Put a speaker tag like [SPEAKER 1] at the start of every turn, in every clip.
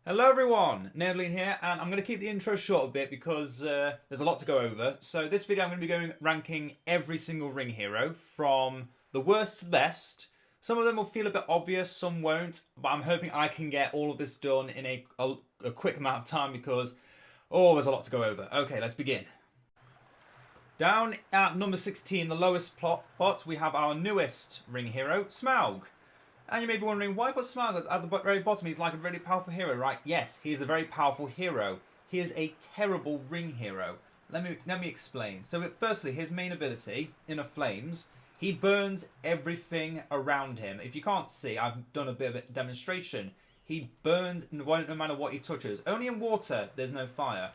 [SPEAKER 1] Hello everyone, Edain here, and I'm going to keep the intro short a bit because there's a lot to go over. So this video I'm going to be ranking every single ring hero from the worst to the best. Some of them will feel a bit obvious, some won't, but I'm hoping I can get all of this done in a quick amount of time because, there's a lot to go over. Okay, let's begin. Down at number 16, the lowest spot, we have our newest ring hero, SMAUG. And you may be wondering, why put SMAUG at the very bottom? He's like a really powerful hero, right? Yes, he is a very powerful hero. He is a terrible ring hero. Let me explain. So firstly, his main ability, Inner Flames, he burns everything around him. If you can't see, I've done a bit of a demonstration. He burns no matter what he touches. Only in water, there's no fire.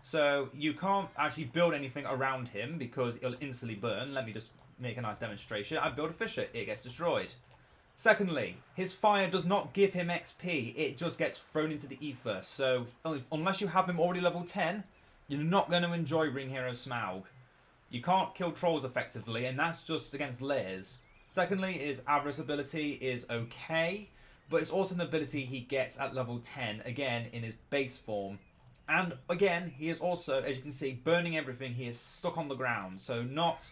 [SPEAKER 1] So you can't actually build anything around him because it'll instantly burn. Let me just make a nice demonstration. I build a fisher, it gets destroyed. Secondly, his fire does not give him XP, it just gets thrown into the ether. So unless you have him already level 10, you're not going to enjoy Ring Hero SMAUG. You can't kill trolls effectively, and that's just against layers. Secondly, his Avarice ability is okay, but it's also an ability he gets at level 10, again in his base form. And again, he is also, as you can see, burning everything. He is stuck on the ground, so not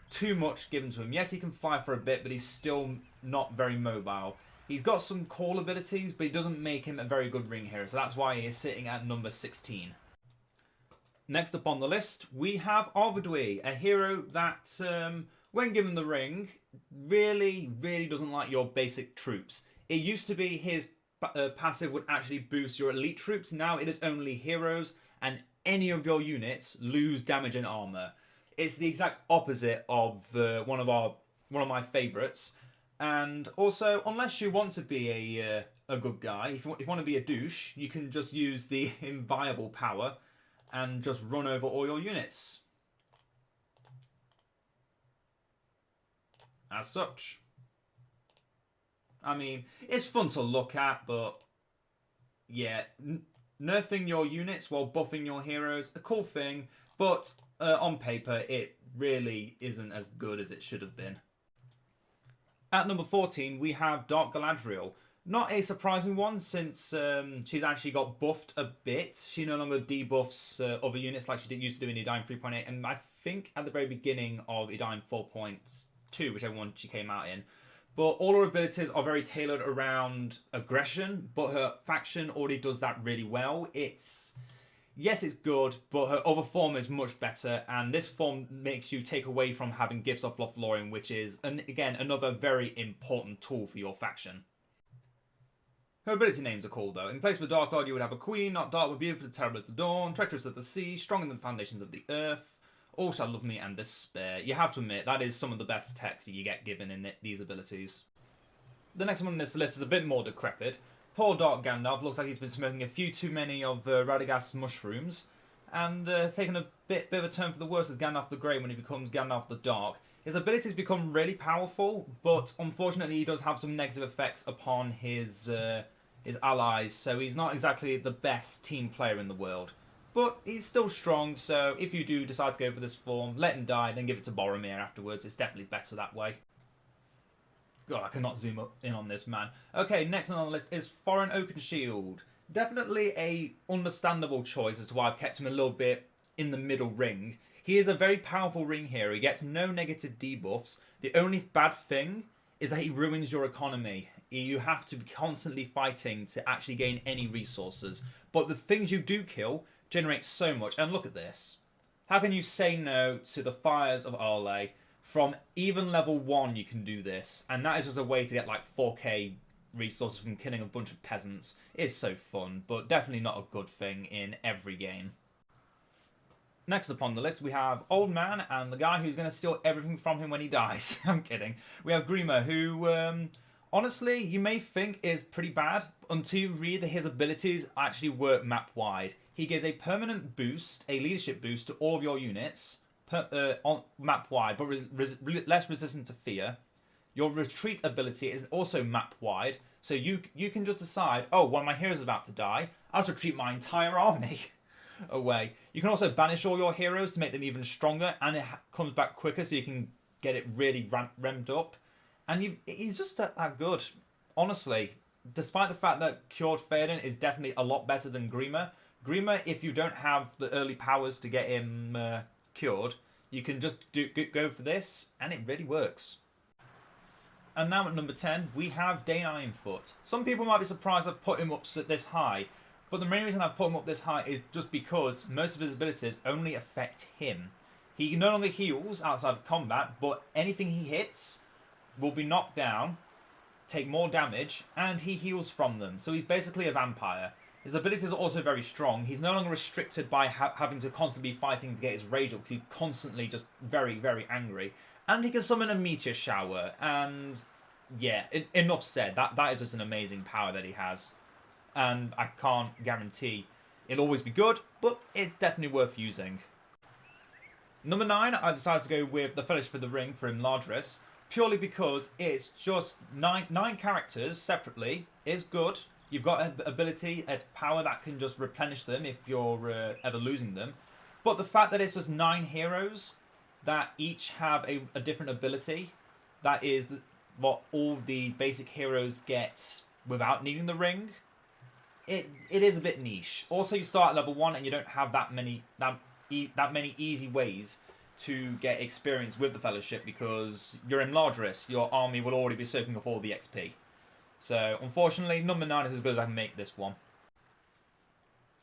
[SPEAKER 1] too much given to him. Yes, he can fly for a bit, but he's still not very mobile. He's got some call abilities, but he doesn't make him a very good ring hero, so that's why he is sitting at number 16. Next up on the list, we have ARVEDUI, a hero that, when given the ring, really doesn't like your basic troops. It used to be his passive would actually boost your elite troops. Now it is only heroes, and any of your units lose damage and armor. It's the exact opposite of one of my favourites. And also, unless you want to be a good guy, if you want to be a douche, you can just use the inviolable power and just run over all your units. As such. I mean, it's fun to look at, but yeah, nerfing your units while buffing your heroes, a cool thing, but on paper, it really isn't as good as it should have been. At number 14, we have Dark Galadriel. Not a surprising one, since she's actually got buffed a bit. She no longer debuffs other units like she used to do in Edain 3.8, and I think at the very beginning of Edain 4.2, whichever one she came out in. But all her abilities are very tailored around aggression, but her faction already does that really well. Yes, it's good, but her other form is much better, and this form makes you take away from having Gifts of Lothlorien, which is, again, another very important tool for your faction. Her ability names are cool, though. In place of a Dark Lord, you would have a Queen, not dark but beautiful, terrible as the dawn, treacherous as the sea, stronger than the foundations of the earth, all shall love me and despair. You have to admit, that is some of the best text you get given in these abilities. The next one on this list is a bit more decrepit. Poor Dark Gandalf looks like he's been smoking a few too many of Radagast's mushrooms, and has taken a bit of a turn for the worse as Gandalf the Grey when he becomes Gandalf the Dark. His abilities become really powerful, but unfortunately he does have some negative effects upon his allies, so he's not exactly the best team player in the world. But he's still strong, so if you do decide to go for this form, let him die, then give it to Boromir afterwards. It's definitely better that way. God, I cannot zoom in on this, man. Okay, next on the list is Thorin Oakenshield. Definitely a understandable choice as to why I've kept him a little bit in the middle ring. He is a very powerful ring hero. He gets no negative debuffs. The only bad thing is that he ruins your economy. You have to be constantly fighting to actually gain any resources. But the things you do kill generate so much. And look at this. How can you say no to the fires of Arle? From even level 1 you can do this, and that is just a way to get like 4k resources from killing a bunch of peasants. It's so fun, but definitely not a good thing in every game. Next upon the list we have Old Man and the guy who's going to steal everything from him when he dies. I'm kidding. We have GRIMA, who honestly you may think is pretty bad until you read that his abilities actually work map wide. He gives a permanent boost, a leadership boost to all of your units, on map wide, but less resistant to fear. Your retreat ability is also map wide, so you can just decide, oh, one of my heroes is about to die, I'll just retreat my entire army away. You can also banish all your heroes to make them even stronger, and it comes back quicker, so you can get it really ramped up. And he's just that good. Honestly, despite the fact that Cured THEODEN is definitely a lot better than GRIMA, GRIMA, if you don't have the early powers to get him cured, you can just go for this, and it really works. And now at number 10, we have DAIN Ironfoot. Some people might be surprised I've put him up this high, but the main reason I've put him up this high is just because most of his abilities only affect him. He no longer heals outside of combat, but anything he hits will be knocked down, take more damage, and he heals from them. So he's basically a vampire. His abilities are also very strong. He's no longer restricted by having to constantly be fighting to get his rage up, because he's constantly just very, very angry. And he can summon a meteor shower, and yeah, enough said. That is just an amazing power that he has. And I can't guarantee it'll always be good, but it's definitely worth using. Number 9, I decided to go with the Fellowship of the Ring for Imladris, purely because it's just nine characters separately is good. You've got an ability, a power that can just replenish them if you're ever losing them. But the fact that it's just 9 heroes that each have a different ability, that is what all the basic heroes get without needing the ring, it is a bit niche. Also, you start at level 1 and you don't have that many easy ways to get experience with the Fellowship, because you're in Imladris, your army will already be soaking up all the XP. So, unfortunately, number 9 is as good as I can make this one.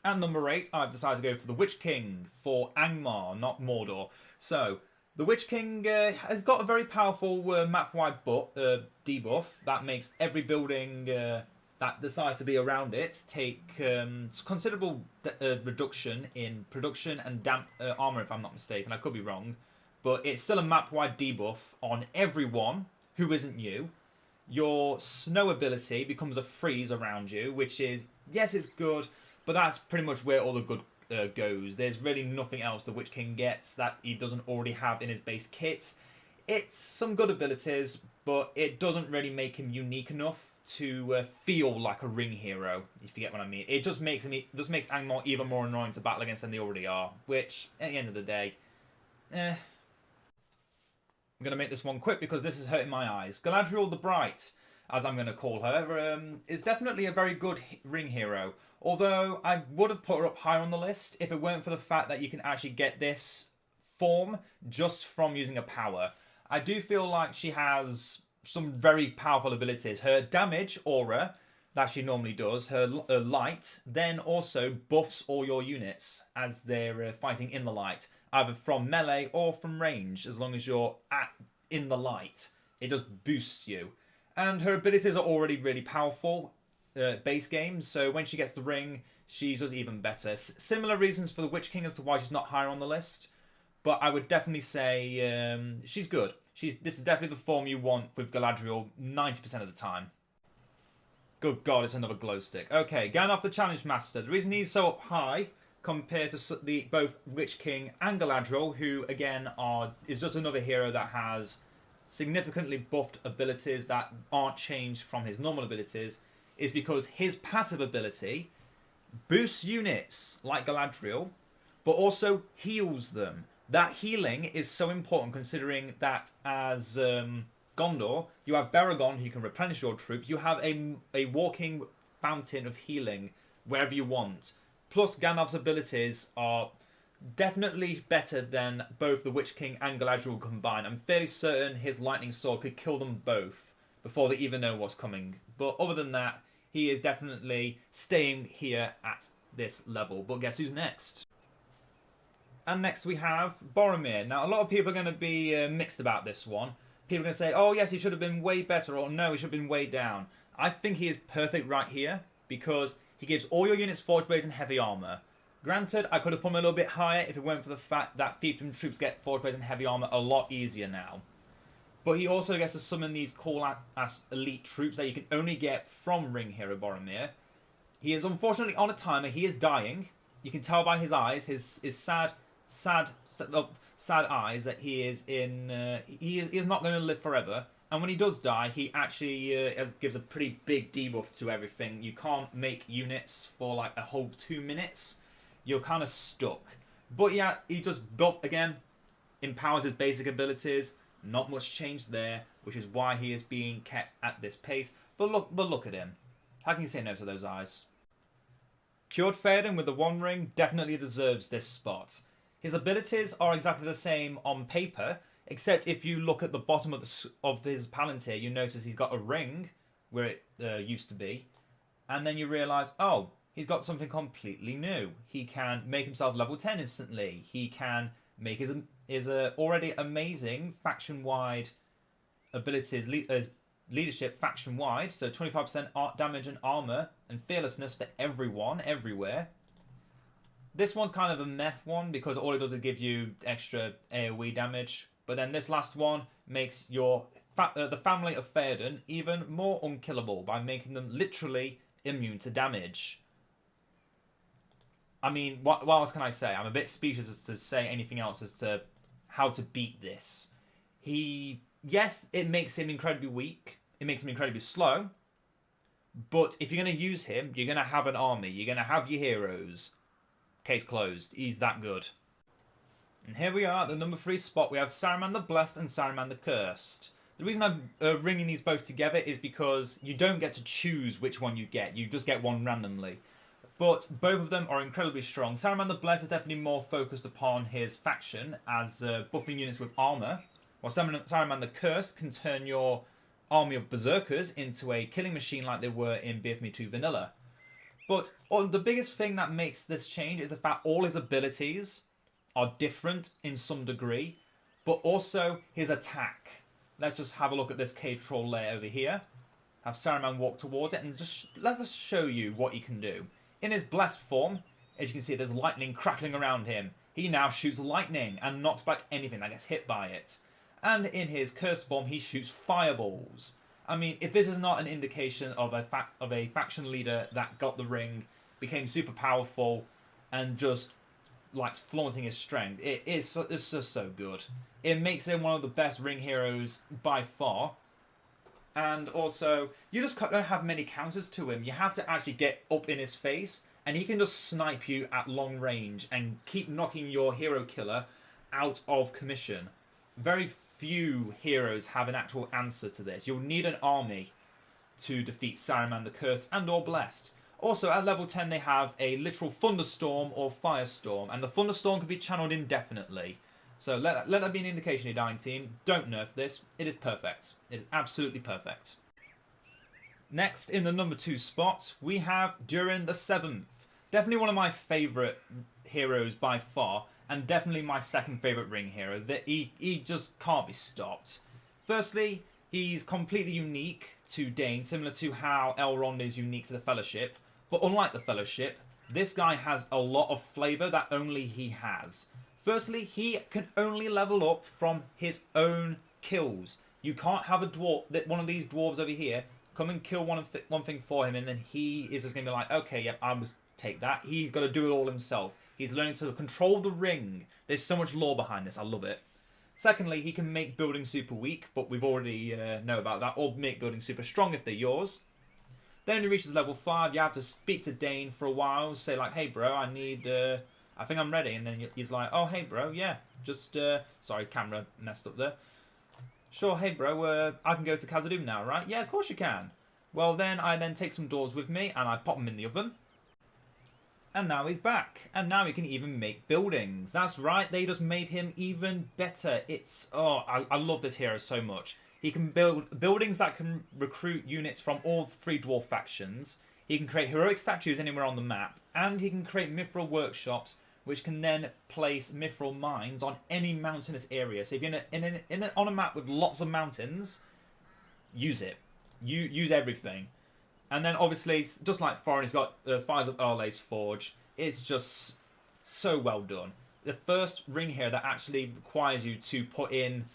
[SPEAKER 1] And number 8, I've decided to go for the Witch King for Angmar, not Mordor. So, the Witch King has got a very powerful map-wide debuff that makes every building that decides to be around it take considerable reduction in production and damp armor, if I'm not mistaken. I could be wrong. But it's still a map-wide debuff on everyone who isn't you. Your snow ability becomes a freeze around you, which is, yes, it's good, but that's pretty much where all the good goes. There's really nothing else the Witch King gets that he doesn't already have in his base kit. It's some good abilities, but it doesn't really make him unique enough to feel like a ring hero, if you get what I mean. It just makes Angmar even more annoying to battle against than they already are, which, at the end of the day, I'm going to make this one quick because this is hurting my eyes. Galadriel the Bright, as I'm going to call her, is definitely a very good ring hero. Although I would have put her up higher on the list if it weren't for the fact that you can actually get this form just from using a power. I do feel like she has some very powerful abilities. Her damage aura that she normally does, her light, then also buffs all your units as they're fighting in the light, either from melee or from range. As long as you're in the light, it just boosts you. And her abilities are already really powerful base game, so when she gets the ring, she does even better. Similar reasons for the Witch King as to why she's not higher on the list, but I would definitely say she's good. This is definitely the form you want with Galadriel 90% of the time. Good God, it's another glow stick. Okay, Gandalf the Challenge Master. The reason he's so up high compared to both Witch King and Galadriel, who again is just another hero that has significantly buffed abilities that aren't changed from his normal abilities, is because his passive ability boosts units like Galadriel, but also heals them. That healing is so important, considering that as Gondor, you have Baragon who can replenish your troops. You have a walking fountain of healing wherever you want. Plus, Gandalf's abilities are definitely better than both the Witch King and Galadriel combined. I'm fairly certain his lightning sword could kill them both before they even know what's coming. But other than that, he is definitely staying here at this level. But guess who's next? And next we have Boromir. Now, a lot of people are going to be mixed about this one. People are going to say, oh yes, he should have been way better, or no, he should have been way down. I think he is perfect right here, because he gives all your units Forge Blades and Heavy Armor. Granted, I could have put him a little bit higher if it weren't for the fact that fiefdom troops get Forge Blades and Heavy Armor a lot easier now. But he also gets to summon these cool-ass elite troops that you can only get from Ring Hero Boromir. He is unfortunately on a timer. He is dying. You can tell by his eyes, his sad eyes, that he is in. He is not going to live forever. And when he does die, he actually gives a pretty big debuff to everything. You can't make units for like a whole 2 minutes. You're kind of stuck. But yeah, he just built again, empowers his basic abilities. Not much change there, which is why he is being kept at this pace. But look at him. How can you say no to those eyes? Cured Theoden with the One Ring definitely deserves this spot. His abilities are exactly the same on paper, except if you look at the bottom of his Palantir, you notice he's got a ring where it used to be, and then you realise, oh, he's got something completely new. He can make himself level 10 instantly. He can make his already amazing faction-wide abilities, leadership faction-wide, so 25% damage and armour and fearlessness for everyone, everywhere. This one's kind of a meh one because all it does is give you extra AoE damage, but then this last one makes your the family of Theoden even more unkillable by making them literally immune to damage. I mean, what else can I say? I'm a bit speechless as to say anything else as to how to beat this. Yes, it makes him incredibly weak. It makes him incredibly slow. But if you're going to use him, you're going to have an army. You're going to have your heroes. Case closed. He's that good. And here we are at the number 3 spot. We have Saruman the Blessed and Saruman the Cursed. The reason I'm ringing these both together is because you don't get to choose which one you get. You just get one randomly. But both of them are incredibly strong. Saruman the Blessed is definitely more focused upon his faction as buffing units with armor, while Saruman the Cursed can turn your army of berserkers into a killing machine like they were in BFME 2 Vanilla. But the biggest thing that makes this change is the fact all his abilities are different in some degree, but also his attack. Let's just have a look at this cave troll lair over here. Have Saruman walk towards it and just let us show you what he can do. In his blessed form, as you can see, there's lightning crackling around him. He now shoots lightning and knocks back anything that gets hit by it. And in his cursed form, he shoots fireballs. I mean, if this is not an indication of a faction leader that got the ring, became super powerful, and just likes flaunting his strength, it's just so good. It makes him one of the best ring heroes by far. And also, you just don't have many counters to him. You have to actually get up in his face, and he can just snipe you at long range and keep knocking your hero killer out of commission. Very few heroes have an actual answer to this. You'll need an army to defeat Saruman the Cursed and or Blessed. Also, at level 10, they have a literal thunderstorm or firestorm, and the thunderstorm can be channeled indefinitely. So let that be an indication, Edain team. Don't nerf this. It is perfect. It is absolutely perfect. Next, in the number 2 spot, we have DURIN the 7th. Definitely one of my favourite heroes by far, and definitely my second favourite ring hero. He just can't be stopped. Firstly, he's completely unique to DAIN, similar to how Elrond is unique to the Fellowship. But unlike the Fellowship, this guy has a lot of flavour that only he has. Firstly, he can only level up from his own kills. You can't have a dwarf, one of these dwarves over here, come and kill one thing for him, and then he is just going to be like, okay, yep, I must take that. He's got to do it all himself. He's learning to control the ring. There's so much lore behind this. I love it. Secondly, he can make buildings super weak, but we've already know about that. Or make buildings super strong if they're yours. Then when he reaches level 5, you have to speak to DAIN for a while. Say like, hey bro, I need... I think I'm ready. And then he's like, oh, hey, bro, yeah. Just, sorry, camera messed up there. Sure, hey, bro, I can go to Khazad-dûm now, right? Yeah, of course you can. Well, then I take some doors with me, and I pop them in the oven. And now he's back. And now he can even make buildings. That's right, they just made him even better. It's, oh, I love this hero so much. He can build buildings that can recruit units from all 3 dwarf factions. He can create heroic statues anywhere on the map. And he can create mithril workshops, which can then place mithril mines on any mountainous area. So if you're on a map with lots of mountains, use it. Use everything. And then obviously, just like THORIN, he's got Fires of Erlais Forge. It's just so well done. The first ring here that actually requires you to put in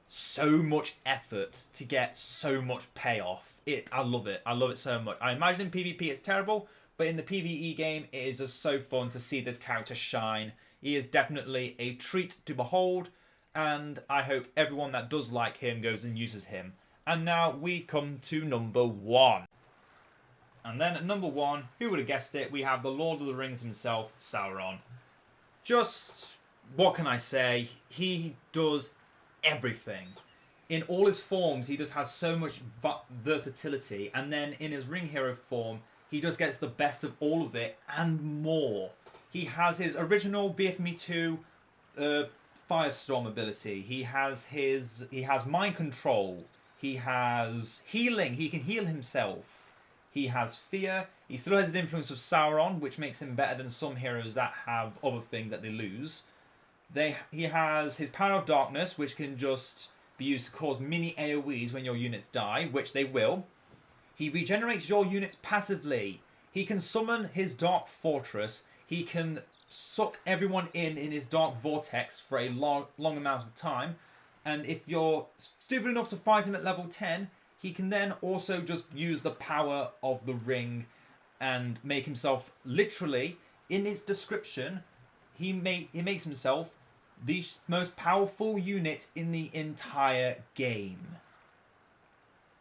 [SPEAKER 1] so much effort to get so much payoff. I love it. I love it so much. I imagine in PvP it's terrible, but in the PvE game, it is just so fun to see this character shine. He is definitely a treat to behold, and I hope everyone that does like him goes and uses him. And now we come to number 1. And then at number 1, who would have guessed it, we have the Lord of the Rings himself, Sauron. Just, what can I say? He does everything. In all his forms, he just has so much versatility, and then in his ring hero form, he just gets the best of all of it and more. He has his original BFME2 Firestorm ability. He has mind control. He has healing. He can heal himself. He has fear. He still has his influence of Sauron, which makes him better than some heroes that have other things that they lose. He has his power of darkness, which can just be used to cause mini AoEs when your units die, which they will. He regenerates your units passively. He can summon his Dark Fortress. He can suck everyone in his Dark Vortex for a long amount of time. And if you're stupid enough to fight him at level 10, he can then also just use the power of the ring and make himself, literally, in his description, he makes himself the most powerful unit in the entire game.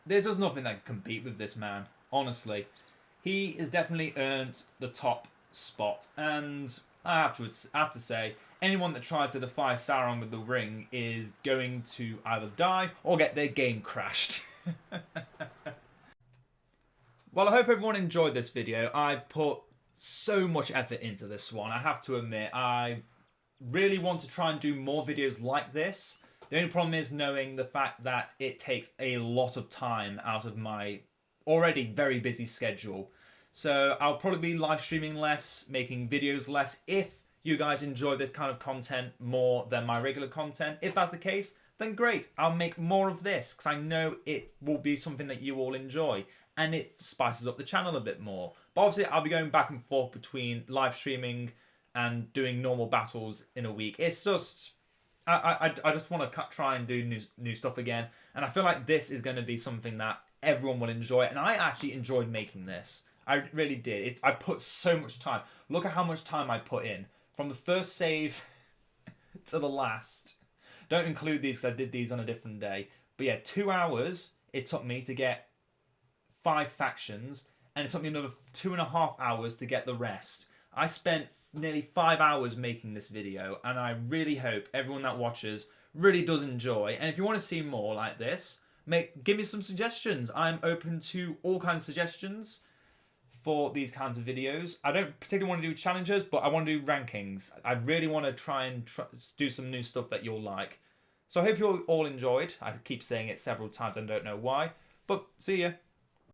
[SPEAKER 1] There's just nothing that can compete with this man, honestly. He has definitely earned the top spot, and I have to say, anyone that tries to defy Sauron with the ring is going to either die or get their game crashed. Well, I hope everyone enjoyed this video. I put so much effort into this one, I have to admit. I really want to try and do more videos like this. The only problem is knowing the fact that it takes a lot of time out of my already very busy schedule. So I'll probably be live streaming less, making videos less, if you guys enjoy this kind of content more than my regular content. If that's the case, then great. I'll make more of this, because I know it will be something that you all enjoy, and it spices up the channel a bit more. But obviously I'll be going back and forth between live streaming and doing normal battles in a week. It's just, I just want to try and do new stuff again, and I feel like this is going to be something that everyone will enjoy, and I actually enjoyed making this. I really did. I put so much time. Look at how much time I put in. From the first save to the last. Don't include these because I did these on a different day. But yeah, 2 hours it took me to get 5 factions, and it took me another 2.5 hours to get the rest. I spent nearly 5 hours making this video, and I really hope everyone that watches really does enjoy. And if you want to see more like this, give me some suggestions. I'm open to all kinds of suggestions for these kinds of videos. I don't particularly want to do challenges, but I want to do rankings. I really want to try and do some new stuff that you'll like. So I hope you all enjoyed. I keep saying it several times and don't know why. But see ya.